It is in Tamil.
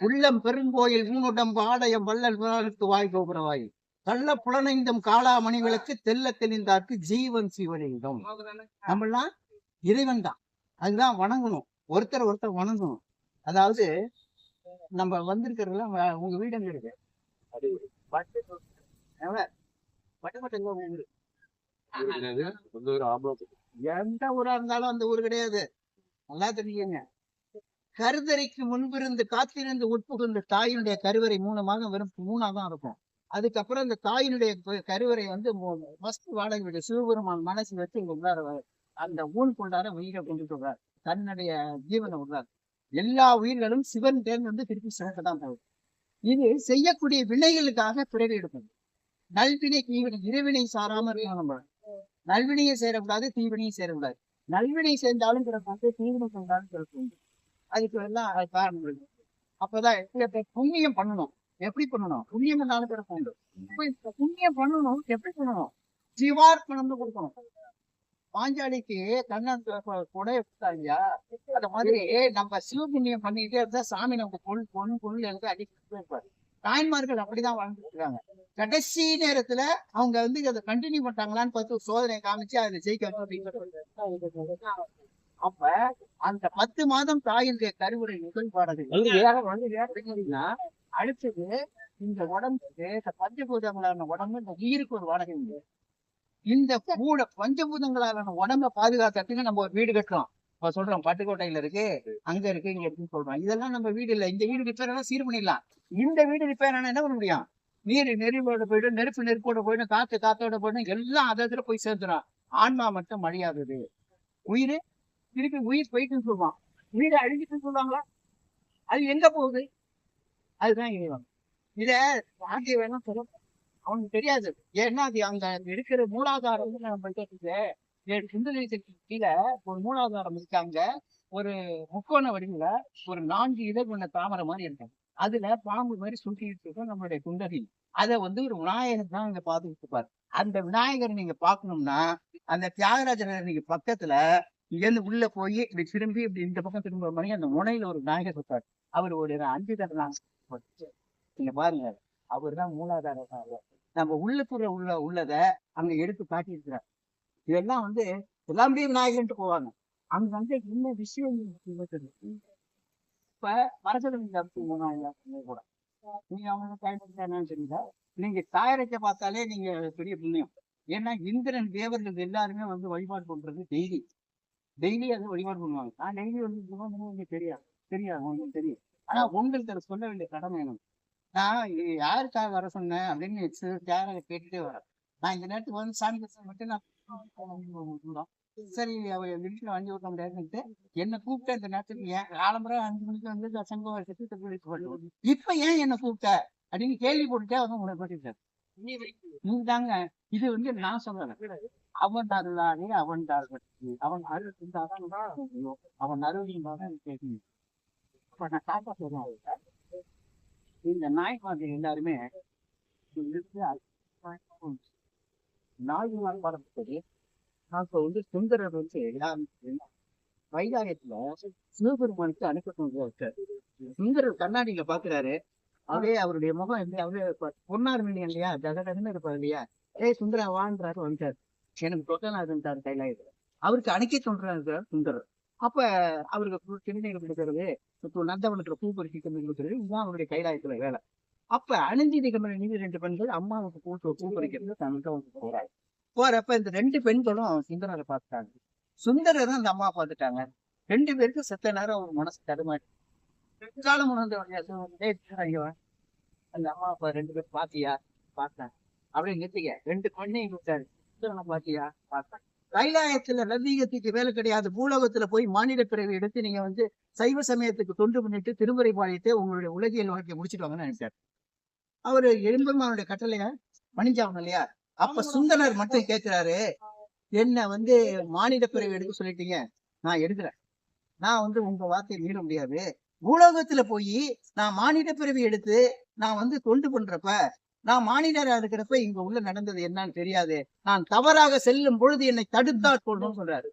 உள்ளம் பெருங்கோயில் ஊனுடம்பு ஆலயம் வள்ளல் வாய் கோபுரவாய் கள்ள புலனைந்தும் காளாமணி விளக்கு தெல்ல தெளிந்தார்க்கு ஜீவன் சிவலிங்கம். நம்மளாம் இறைவன் தான், அதுதான் வணங்கணும், ஒருத்தர் வணங்கணும். அதாவது நம்ம வந்திருக்கிறதுல உங்க வீடு எங்க இருக்கு? எந்த ஊரா இருந்தாலும் அந்த ஊர் கிடையாது, நல்லா தெரிஞ்சுக்கங்க. கருதறைக்கு முன்பிருந்து காத்திருந்து உட்புகுந்த தாயினுடைய கருவறை 3 மாதம் வெறும் 3 தான் இருக்கும். அதுக்கப்புறம் இந்த தாயினுடைய கருவறை வந்து ஃபர்ஸ்ட் வாடகை வீடு சிவபெருமான் மனசு வச்சு இங்க உள்ளார அந்த ஊன் கொண்டாட உயிரை கொண்டுட்டு வர்றார், தன்னுடைய ஜீவனை விடுறார். எல்லா உயிர்களும் சிவன் தேர்ந்து வந்து திருப்பி சிவத்தை தான் போகுது. இது செய்யக்கூடிய வினைகளுக்காக பிறகு எடுப்பது. நல்வினை தீவினை இருவினை சாராம இருக்கணும். நம்ம நல்வினையை சேரக்கூடாது, தீவினையும் சேரக்கூடாது. நல்வினை சேர்ந்தாலும் பிறப்பாங்க, தீவினை சேர்ந்தாலும் பிறப்பாங்க. அதுக்கு எல்லாம் காரணம் இருக்கு. அப்பதான் புண்ணியம் பண்ணணும். எப்படி பண்ணணும்? புண்ணியம் பண்ணாலும் பிறப்பாங்க. புண்ணியம் பண்ணணும், எப்படி பண்ணணும்? ஜீவார்ப்பணம் கொடுக்கணும். பாஞ்சாலிக்கு கண்ணன் கொடை இல்லையா, அந்த மாதிரி நம்ம சிவபுண்ணியம் பண்ணிக்கிட்டே இருந்தா சாமி நமக்கு பொருள் எனக்கு அடிக்கிட்டு இருப்பாரு. தாய்மார்கள் அப்படிதான் வாழ்ந்துட்டு இருக்காங்க. கடைசி நேரத்துல அவங்க வந்து அதை கண்டினியூ பண்ணாங்களான்னு பார்த்து சோதனை காமிச்சு அதை ஜெயிக்கணும் அப்படின்னு. அப்ப அந்த 10 மாதம் தாயினுடைய கருவுரை நிகழ்வாடகு அடுத்தது இந்த உடம்புக்கு இந்த பஞ்சபூதங்களான உடம்பு, இந்த உயிருக்கு ஒரு வாடகை உண்டு. இந்த கூட பஞ்சபூதங்களான உடம்ப பாதுகாக்கிறதுக்கு நம்ம ஒரு வீடு கட்டுறோம். இப்ப சொல்றோம் பட்டுக்கோட்டையில இருக்கு, அங்க இருக்கு, இங்க இருக்குன்னு சொல்றோம். இதெல்லாம் நம்ம வீடு இல்லை. இந்த வீடு ரிப்பேர் ஆனா சீர் பண்ணிடலாம். இந்த வீடு ரிப்பேர் ஆனா என்ன பண்ண முடியும்? நீர் நெருப்போட போயிடும், நெருப்போட போயிடும், காத்தோட போயிடும், எல்லாம் அதை போய் சேர்த்துடும். ஆன்மா மட்டும் அழியாதது. உயிர் திருப்பி உயிர் போயிட்டுன்னு சொல்லுவான், உயிரை அழிஞ்சிட்டுன்னு சொல்லுவாங்களா? அது எங்க போகுது? அதுதான் இறைவன். இத வாங்கிய வேணா சொல்ல அவனுக்கு தெரியாது. ஏன்னா அது அங்க இருக்கிற மூலாதாரம் நம்ம சுந்தரி கீழே ஒரு மூலாதாரம் இருக்காங்க. ஒரு முக்கோண வடிவுல ஒரு 4 இதழ் கொண்ட தாமரை மாதிரி இருக்கும். அதுல பாம்பு மாதிரி சுட்டிட்டு இருக்கும் நம்மளுடைய குண்டலி. அதை வந்து ஒரு விநாயகர் தான் அங்க பாத்துக்கிட்டு இருப்பாரு. அந்த விநாயகரை நீங்க பாக்கணும்னா அந்த தியாகராஜர் நீங்க பக்கத்துல இங்கேருந்து உள்ள போய் இப்படி திரும்பி இப்படி இந்த பக்கம் திரும்ப மாதிரி அந்த முனையில ஒரு விநாயகர் இருப்பார். அவர் ஒரு 5 தடவை நீங்க பாருங்க, அவர் தான் மூலாதாரம். நம்ம உள்ளுக்குள்ள உள்ளத அங்க எடுத்து காட்டியிருக்கிறார். இதெல்லாம் வந்து எல்லாமே விநாயகர்ன்ட்டு போவாங்க. அங்க வந்து என்ன விஷயம் இப்ப மரசல கூட நீங்க அவங்க பயன்படுத்த என்னன்னு தெரியல. நீங்க தாயரைக்க பார்த்தாலே நீங்க பெரிய புண்ணியம். ஏன்னா இந்திரன் தேவர்கள் எல்லாருமே வந்து வழிபாடு பண்றது டெய்லி அதை வழிபாடு பண்ணுவாங்க. நான் டெய்லி வந்து தெரியாது உங்களுக்கு தெரியும். ஆனா உங்களுக்கு அதை சொல்ல வேண்டிய கடமை எனக்கு. நான் யாருக்காக வர சொன்னேன் அப்படின்னு கேட்டுட்டே வரேன். நான் இந்த நேரத்துக்கு வந்து சாமி தரிசனம் மட்டும் நான் சரி வீட்டுல வண்டி ஓட்ட முடியாதுன்னுட்டு என்னை கூப்பிட்ட இந்த நேரத்துக்கு ஏன் ஆலம்பரம் 5 மணிக்கு வந்து சங்க வருஷத்துக்கு இப்ப ஏன் என்ன கூப்பிட்ட அப்படின்னு கேள்வி போட்டுட்டே வந்து உங்களை போட்டிருக்காரு. நீங்க தாங்க இது வந்து நான் சொல்றேன். அவன் அருளானே அவன் தாழ்வட்டி அவன் அருள் இருந்தாதான் அவன் அருள் இருந்தாதான் கேட்கணும். இப்ப நான் காப்பா சொல்றேன், இந்த நாய்மார்கள் எல்லாருமே 4 நாள் பரப்பது. அப்ப வந்து சுந்தரர் வந்து வைகாயத்துல சிவபெருமானுக்கு அனுப்ப சுந்தரர் கண்ணாடியில பாக்குறாரு. அவரே அவருடைய முகம் எப்படி அவரே பொன்னார் மீன் இல்லையா, ஜகடன்னு இருப்பாரு இல்லையா. சுந்தரா வாழ்ன்றாரு, வந்துட்டாரு. எனக்கு தொட்டநாதன்ட்டாரு கைலாயத்துல. அவருக்கு அணைக்க சொல்றாரு சுந்தரர். அப்ப அவருக்கு திருநீர் கொடுக்கறது, நந்தவனத்துல பூ பறிச்சு கொடுக்கறது, இதுதான் அவருடைய கைலாயத்துல வேலை. அப்ப அணிஞ்சி கம்பெனி 2 பெண்கள் அம்மாவுக்கு பூ பறிக்கிறது போறாரு. போறப்ப இந்த 2 பெண்களும் சுந்தரரை பார்த்துட்டாங்க. சுந்தரரும் அந்த அம்மா பார்த்துட்டாங்க. 2 பேருக்கும் செத்த நேரம் அவங்க மனசு தடுமாறி காலம் உணர்ந்த அந்த அம்மா அப்பா 2 பேர் பாத்தியா பார்த்தேன் அப்படின்னு நிறுத்திக்க 2 பெண்ணையும் கொடுத்தாரு. சுந்தரனை பாத்தியா பார்த்தேன். கைலாயத்துல லௌகீகத்துக்கு வேலை கிடையாது. பூலோகத்துல போய் மாநில பிறவி எடுத்து நீங்க வந்து சைவ சமயத்துக்கு தொண்டு பண்ணிட்டு திருமுறை பாடிட்டு உங்களுடைய உலகியல் வாழ்க்கையை முடிச்சுட்டு வாங்கன்னு நினைச்சாரு. அவரு எலும்பெருமானுடைய கட்டளைய பணிஞ்சாகணும் இல்லையா. அப்ப சுந்தரர் மட்டும் கேட்கிறாரு, என்ன வந்து மாநில பிறவி எடுக்க சொல்லிட்டீங்க, நான் எடுக்கிறேன். நான் வந்து உங்க வார்த்தையை மீற முடியாது. பூலோகத்துல போய் நான் மாநில பிறவி எடுத்து நான் வந்து தொண்டு பண்றப்ப, நான் மாநிலரா இருக்கிறப்ப இங்க உள்ள நடந்தது என்னன்னு தெரியாது. நான் தவறாக செல்லும் பொழுது என்னை தடுத்தால் சொல்லணும்னு சொல்றாரு.